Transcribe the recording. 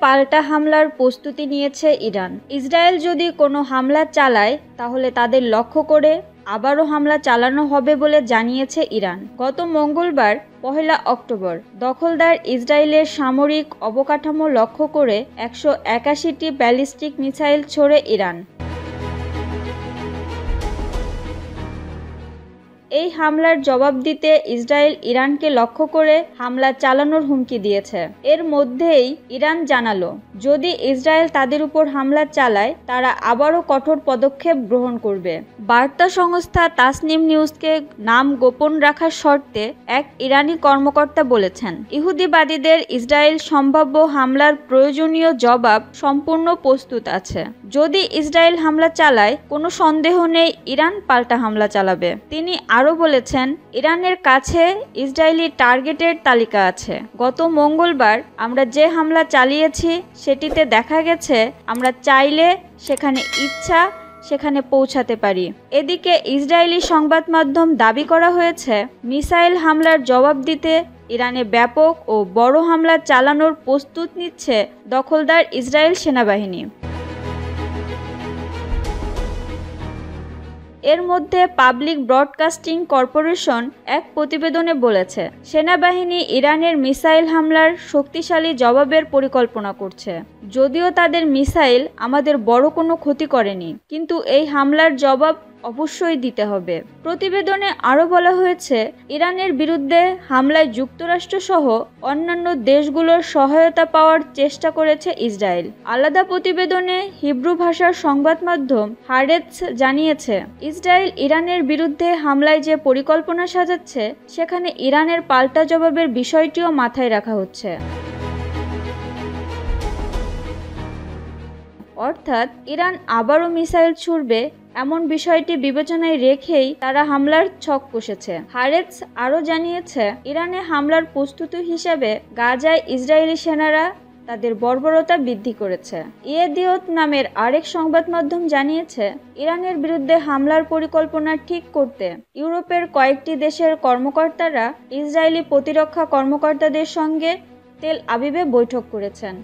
পাল্টা হামলার প্রস্তুতি নিয়েছে ইরান। ইসরায়েল যদি কোনো হামলা চালায় তাহলে তাদের লক্ষ্য করে আবারও হামলা চালানো হবে বলে জানিয়েছে ইরান। গত মঙ্গলবার 1 অক্টোবর দখলদার ইসরায়েলের সামরিক অবকাঠামো লক্ষ্য করে 181টি ব্যালিস্টিক মিসাইল ছোড়ে ইরান। এই হামলার জবাব দিতে ইসরায়েল ইরানকে লক্ষ্য করে হামলা চালানোর হুমকি দিয়েছে। এর মধ্যেই ইরান জানালো, যদি ইসরায়েল তাদের উপর হামলা চালায় তারা আবারও কঠোর পদক্ষেপ গ্রহণ করবে। বার্তা সংস্থা তাসনিম নিউজকে নাম গোপন রাখার শর্তে এক ইরানি কর্মকর্তা বলেছেন, ইহুদিবাদীদের ইসরায়েল সম্ভাব্য হামলার প্রয়োজনীয় জবাব সম্পূর্ণ প্রস্তুত আছে। যদি ইসরায়েল হামলা চালায়, কোনো সন্দেহ নেই ইরান পাল্টা হামলা চালাবে। তিনি আরও বলেছেন, ইরানের কাছে ইসরায়েলি টার্গেটের তালিকা আছে। গত মঙ্গলবার আমরা যে হামলা চালিয়েছি সেটিতে দেখা গেছে আমরা চাইলে সেখানে পৌঁছাতে পারি। এদিকে ইসরায়েলি সংবাদ মাধ্যম দাবি করা হয়েছে, মিসাইল হামলার জবাব দিতে ইরানে ব্যাপক ও বড় হামলা চালানোর প্রস্তুত নিচ্ছে দখলদার ইসরায়েল সেনাবাহিনী। এর মধ্যে পাবলিক ব্রডকাস্টিং কর্পোরেশন এক প্রতিবেদনে বলেছে, সেনাবাহিনী ইরানের মিসাইল হামলার শক্তিশালী জবাবের পরিকল্পনা করছে। যদিও তাদের মিসাইল আমাদের বড় কোনো ক্ষতি করেনি, কিন্তু এই হামলার জবাব অবশ্যই দিতে হবে। প্রতিবেদনে আরও বলা হয়েছে, ইরানের বিরুদ্ধে হামলায় যুক্তরাষ্ট্র সহ অন্যান্য দেশগুলোর সহায়তা পাওয়ার চেষ্টা করেছে ইসরায়েল। আলাদা প্রতিবেদনে হিব্রু ভাষার সংবাদ মাধ্যম হারেটস জানিয়েছে, ইসরায়েল ইরানের বিরুদ্ধে হামলায় যে পরিকল্পনা সাজাচ্ছে সেখানে ইরানের পাল্টা জবাবের বিষয়টিও মাথায় রাখা হচ্ছে। অর্থাৎ ইরান আবারও মিসাইল ছুড়বে এমন বিষয়টি বিবেচনায় রেখেই তারা হামলার ছক কষেছে। হারেটস আরও জানিয়েছে, ইরানে হামলার প্রস্তুতি হিসাবে গাজায় ইসরায়েলি সেনারা তাদের বর্বরতা বৃদ্ধি করেছে। ইয়েদিওত নামের আরেক সংবাদ মাধ্যম জানিয়েছে, ইরানের বিরুদ্ধে হামলার পরিকল্পনা ঠিক করতে ইউরোপের কয়েকটি দেশের কর্মকর্তারা ইসরায়েলি প্রতিরক্ষা কর্মকর্তাদের সঙ্গে তেল আবিবে বৈঠক করেছেন।